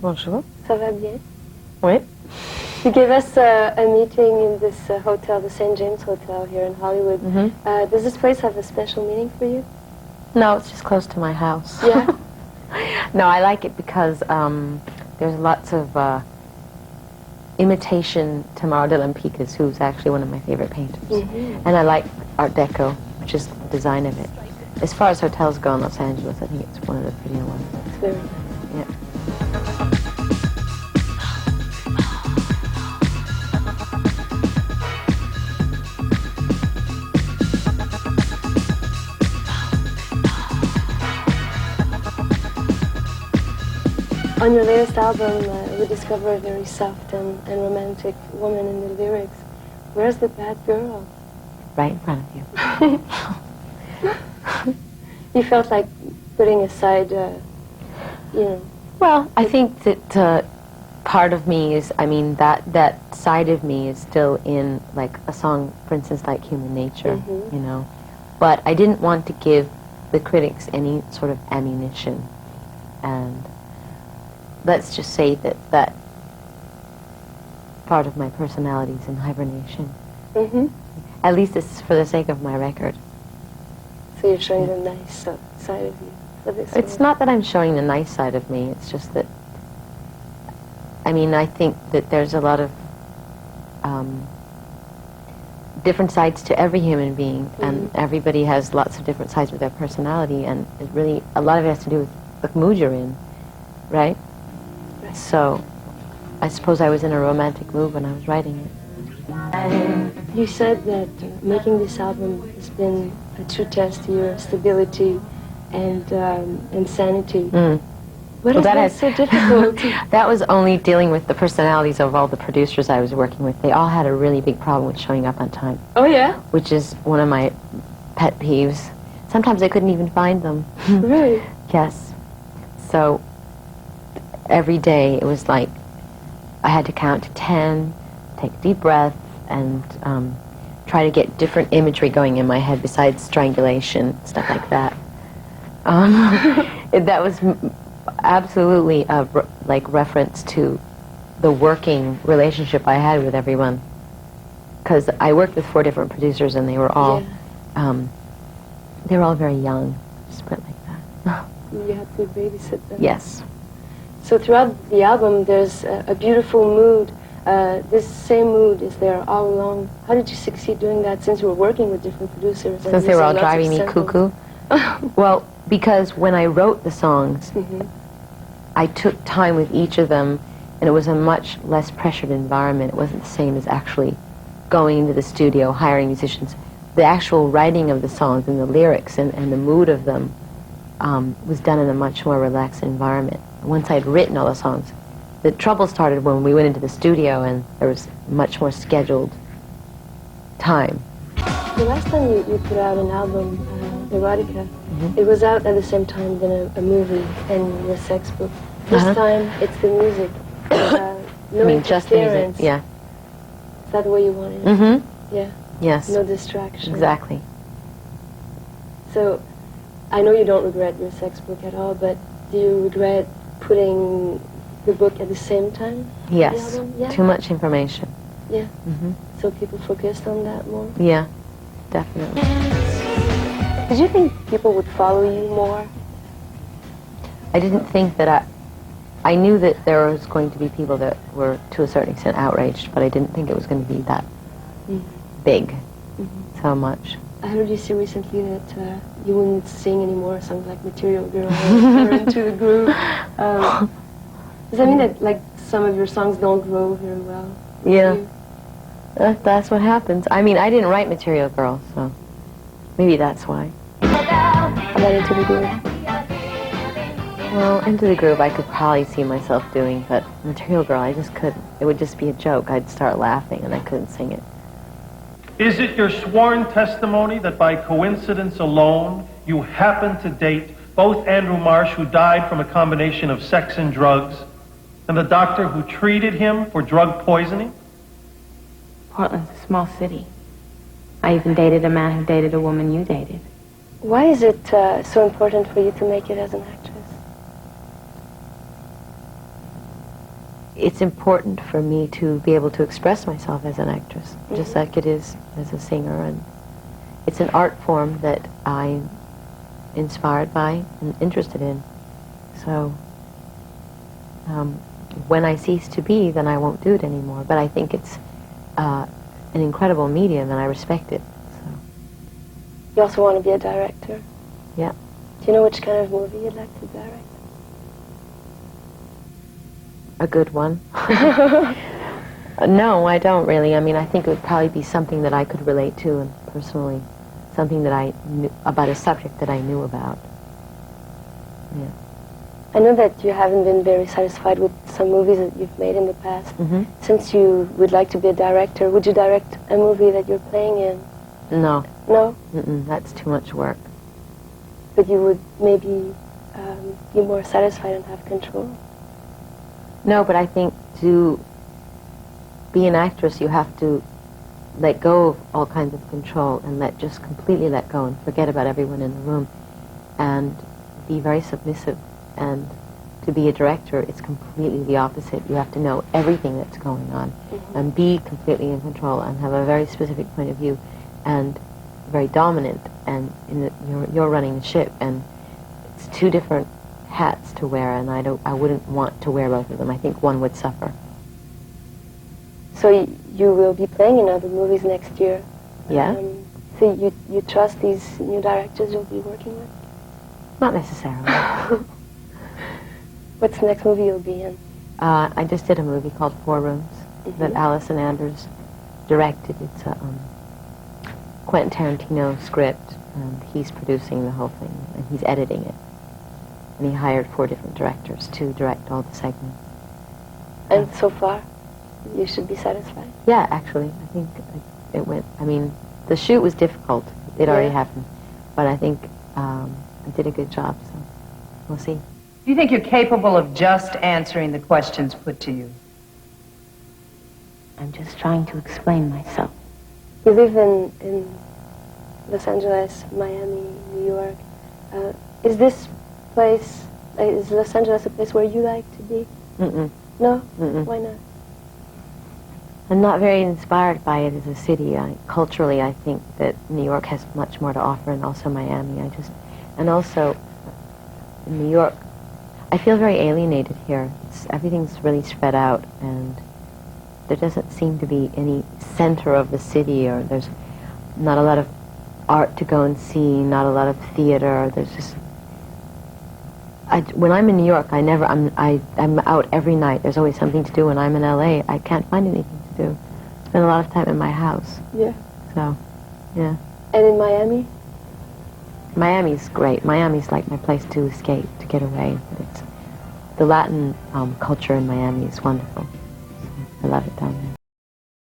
Bonjour. Ça va bien? Oui. You gave us a meeting in this hotel, the St. James Hotel here in Hollywood. Does this place have a special meaning for you? No, it's just close to my house. Yeah? No, I like it because there's lots of imitation Tamara de Lempicas, who's actually one of my favorite painters. And I like Art Deco, which is the design of it. As far as hotels go in Los Angeles, I think it's one of the prettier ones. It's very nice. Yeah. On your latest album, we discover a very soft and romantic woman in the lyrics. Where's the bad girl? Right in front of you. You felt like putting aside, Well, I think that part of me is, I mean, that side of me is still in, like, a song, for instance, like Human Nature, you know. But I didn't want to give the critics any sort of ammunition. And let's just say that part of my personality is in hibernation. At least it's for the sake of my record. So you're showing the nice side of you for this It's one. not that I'm showing the nice side of me, it's just that, I mean, I think that there's a lot of different sides to every human being, and everybody has lots of different sides with their personality, and it really, a lot of it has to do with the mood you're in, right? So, I suppose I was in a romantic mood when I was writing it. You said that making this album has been a true test to your stability and sanity. What is that so difficult? That was only dealing with the personalities of all the producers I was working with. They all had a really big problem with showing up on time. Oh, yeah? Which is one of my pet peeves. Sometimes I couldn't even find them. Really? Yes. So every day it was like I had to count to 10, take a deep breath, and try to get different imagery going in my head besides strangulation, stuff like that. That was absolutely a like reference to the working relationship I had with everyone, because I worked with 4 different producers, and they were all they were all very young. Just put it like that. You had to babysit them. Yes. So throughout the album, there's a beautiful mood. This same mood is there all along. How did you succeed doing that, since you were working with different producers? Since they were all driving me cuckoo? Well, because when I wrote the songs, I took time with each of them, and it was a much less pressured environment. It wasn't the same as actually going into the studio, hiring musicians. The actual writing of the songs and the lyrics and the mood of them was done in a much more relaxed environment. Once I'd written all the songs, the trouble started when we went into the studio and there was much more scheduled time. The last time you put out an album, Erotica, it was out at the same time than a movie and your sex book. This time, it's the music. No interference. Just the music, yeah. Is that the way you wanted it? Yeah. Yes. No distraction. Exactly. So, I know you don't regret your sex book at all, but do you regret putting the book at the same time? Yes. The album? Yeah? Too much information. Yeah. So people focused on that more? Yeah, definitely. Did you think people would follow you more? I didn't think that I knew that there was going to be people that were, to a certain extent, outraged, but I didn't think it was going to be that big, so much. I heard you say recently that you wouldn't sing anymore songs like Material Girl or Into the Groove. Does that mean that, like, some of your songs don't grow very well? Yeah. That's what happens. I mean, I didn't write Material Girl, so maybe that's why. How about Into the Groove? Well, Into the Groove I could probably see myself doing, but Material Girl I just couldn't. It would just be a joke. I'd start laughing and I couldn't sing it. Is it your sworn testimony that by coincidence alone you happened to date both Andrew Marsh, who died from a combination of sex and drugs, and the doctor who treated him for drug poisoning? Portland's a small city. I even dated a man who dated a woman you dated. Why is it so important for you to make it as an actress? it's important for me to be able to express myself as an actress, just like it is as a singer. And it's an art form that I'm inspired by and interested in. So when I cease to be, then I won't do it anymore. But I think it's an incredible medium, and I respect it. So. You also want to be a director? Yeah. Do you know which kind of movie you'd like to direct? A good one. No, I don't really. I mean, I think it would probably be something that I could relate to, and personally, something that I knew about, a subject that I knew about. Yeah. I know that you haven't been very satisfied with some movies that you've made in the past. Since you would like to be a director, would you direct a movie that you're playing in? No. No? That's too much work. But you would maybe be more satisfied and have control? No, but I think to be an actress, you have to let go of all kinds of control and just completely let go and forget about everyone in the room and be very submissive. And to be a director, it's completely the opposite. You have to know everything that's going on and be completely in control and have a very specific point of view and very dominant, and you're running the ship, and it's two different hats to wear, and I wouldn't want to wear both of them. I think one would suffer. So you will be playing in other movies next year? Yeah. So you trust these new directors you'll be working with? Not necessarily. What's the next movie you'll be in? I just did a movie called Four Rooms that Allison Anders directed. It's a Quentin Tarantino script, and he's producing the whole thing, and he's editing it. And he hired 4 different directors to direct all the segments. And so far, you should be satisfied? Yeah, actually, I think it went, I mean, the shoot was difficult. It already happened. But I think I did a good job, so we'll see. Do you think you're capable of just answering the questions put to you? I'm just trying to explain myself. You live in Los Angeles, Miami, New York. Is this place, is Los Angeles a place where you like to be? No? Why not? I'm not very inspired by it as a city. Culturally, I think that New York has much more to offer, and also Miami. And also in New York, I feel very alienated here. Everything's really spread out, and there doesn't seem to be any center of the city, or there's not a lot of art to go and see, not a lot of theater. There's just, when I'm in New York, I'm out every night. There's always something to do. When I'm in LA, I can't find anything to do. I spend a lot of time in my house. Yeah. So, yeah. And in Miami? Miami's great. Miami's like my place to escape, to get away. The Latin culture in Miami is wonderful. I love it down there.